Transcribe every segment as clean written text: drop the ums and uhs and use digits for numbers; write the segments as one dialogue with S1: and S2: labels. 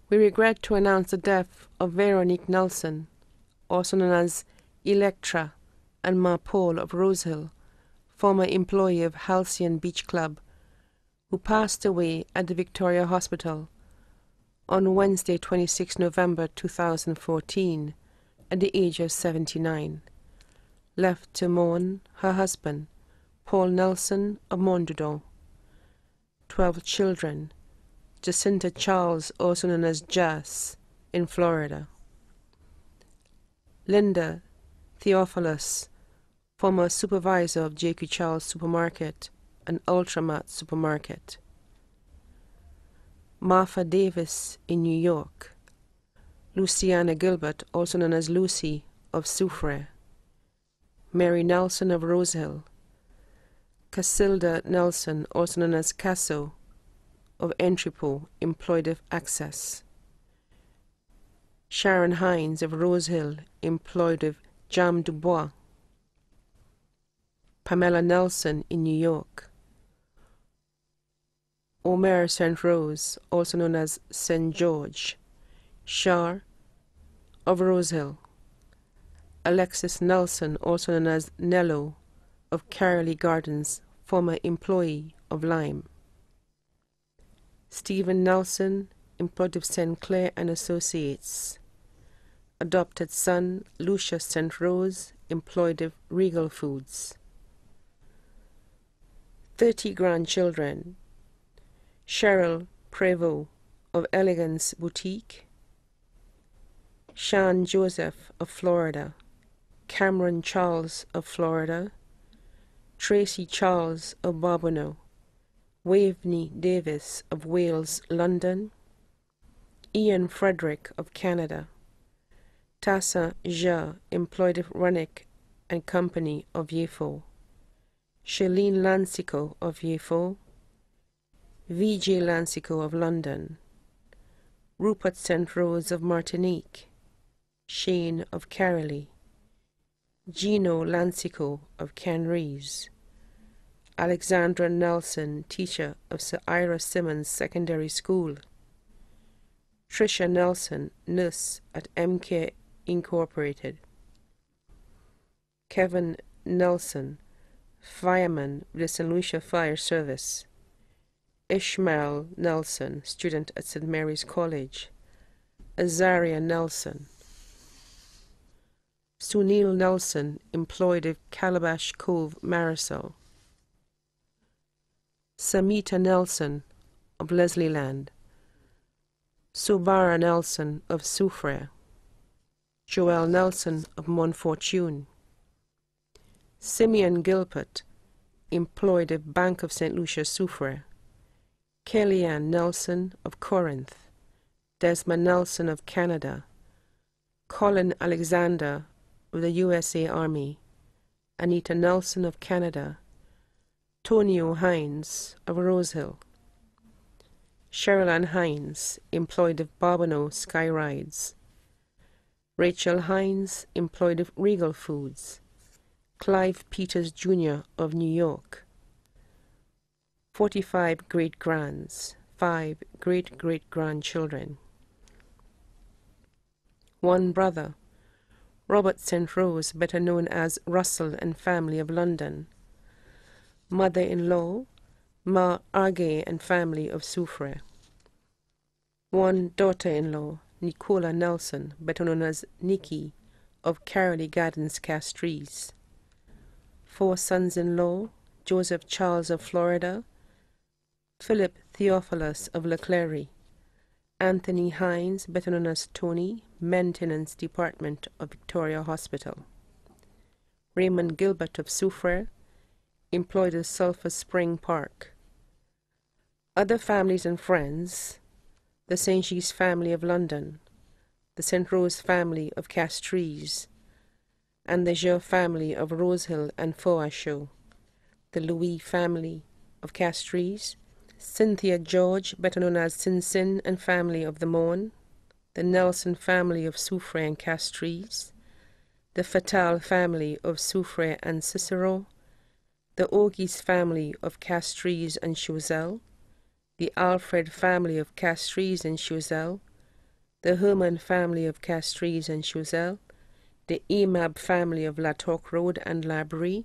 S1: We regret to announce the death of Veronique Nelson, also known as Electra and Ma Paul of Rosehill, former employee of Halcyon Beach Club, who passed away at the Victoria Hospital on Wednesday, 26 November 2014, at the age of 79. Left to mourn her husband, Paul Nelson of Mondudon, 12 children, Jacinta Charles, also known as Jas, in Florida. Linda Theophilus, former supervisor of J.Q. Charles Supermarket and Ultramat Supermarket. Martha Davis in New York. Luciana Gilbert, also known as Lucy, of Soufriere. Mary Nelson of Rosehill. Casilda Nelson, also known as Casso, of Entrepot, employed of Access. Sharon Hines of Rosehill, employed of Jam du Bois. Pamela Nelson in New York. Omer St. Rose, also known as St. George. Shar of Rosehill. Alexis Nelson, also known as Nello, of Carolee Gardens, former employee of Lyme. Stephen Nelson, employed of St. Clair and Associates. Adopted son, Lucia St. Rose, employed of Regal Foods. 30 grandchildren. Cheryl Prévost of Elegance Boutique. Sean Joseph of Florida. Cameron Charles of Florida. Tracy Charles of Barbano. Waveney Davis of Wales, London. Ian Frederick of Canada. Tassa Ja, employed of Runnick and Company of Yefo. Shalene Lancico of Yefo. V.J. Lancico of London. Rupert St. Rose of Martinique. Shane of Carolee. Gino Lancico of Canrees. Alexandra Nelson, teacher of Sir Ira Simmons Secondary School. Tricia Nelson, nurse at MK Incorporated. Kevin Nelson, fireman with the St. Lucia Fire Service. Ishmael Nelson, student at St. Mary's College. Azaria Nelson. Sunil Nelson, employed of Calabash Cove, Marisol. Samita Nelson of Leslieland. Subara Nelson of Soufriere. Joel Nelson of Montfortune. Simeon Gilbert, employed of Bank of St. Lucia, Soufriere. Kellyanne Nelson of Corinth. Desmond Nelson of Canada. Colin Alexander of the USA Army. Anita Nelson of Canada. Tonio Hines of Rosehill. Cheryl Ann Hines, employed of Barbano Sky Rides. Rachel Hines, employed of Regal Foods. Clive Peters Jr. of New York. 45 great-grands, 5 great-great-grandchildren. One brother, Robert St. Rose, better known as Russell and family of London. Mother-in-law, Ma Argay and family of Soufriere. One daughter-in-law, Nicola Nelson, better known as Nikki, of Carolee Gardens, Castries. 4 sons-in-law, Joseph Charles of Florida. Philip Theophilus of Leclerc. Anthony Hines, better known as Tony, Maintenance Department of Victoria Hospital. Raymond Gilbert of Soufriere, employed at Sulphur Spring Park. Other families and friends: the St. Gilles family of London, the St. Rose family of Castries, and the Joe family of Rosehill and Foashaw, the Louis family of Castries, Cynthia George, better known as Sin Sin and family of the Morn, the Nelson family of Soufriere and Castries, the Fatal family of Soufriere and Cicero, the Ogis family of Castries and Choiseul, the Alfred family of Castries and Choiseul, the Herman family of Castries and Choiseul, the Emab family of La Toc Road and Labrie,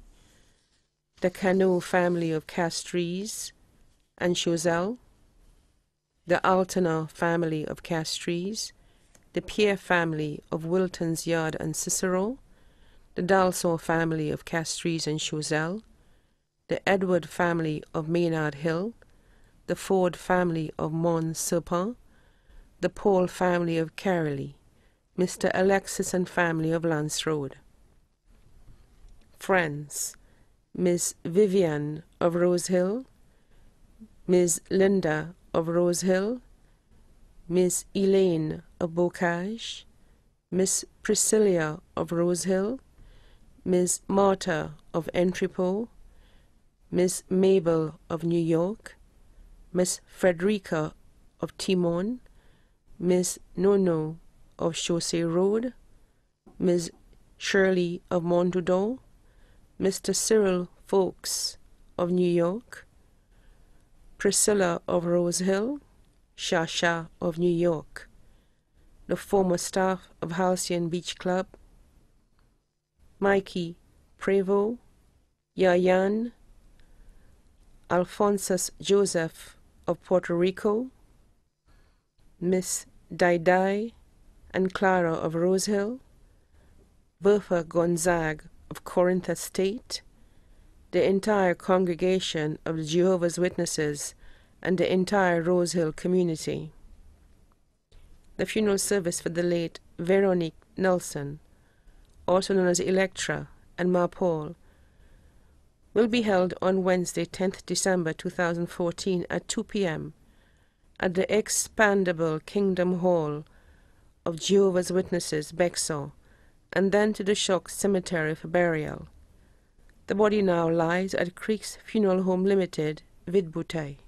S1: the Cano family of Castries and Choiseul, the Altena family of Castries, the Pierre family of Wilton's Yard and Cicero, the Dalsaw family of Castries and Choiseul, the Edward family of Maynard Hill, the Ford family of Mont Serpent, the Paul family of Caroly, Mr. Alexis and family of Lance Road. Friends: Miss Vivian of Rose Hill, Miss Linda of Rose Hill, Miss Elaine of Bocage, Miss Priscilla of Rose Hill, Miss Martha of Entrepot, Miss Mabel of New York, Miss Frederica of Timon, Miss Nono of Chaussee Road, Miss Shirley of Montudon, Mr. Cyril Fawkes of New York, Priscilla of Rose Hill, Shasha of New York, the former staff of Halcyon Beach Club, Mikey Prevost, Yayan, Alphonsus Joseph of Puerto Rico, Miss Dai and Clara of Rose Hill, Bertha Gonzague of Corinth Estate, the entire congregation of the Jehovah's Witnesses, and the entire Rose Hill community. The funeral service for the late Veronique Nelson, also known as Electra, and Ma Paul, will be held on Wednesday, 10th December 2014 at 2 p.m. at the expandable Kingdom Hall of Jehovah's Witnesses, Bexar, and then to the Choc Cemetery for burial. The body now lies at Creeks Funeral Home Limited, Vidbouteille.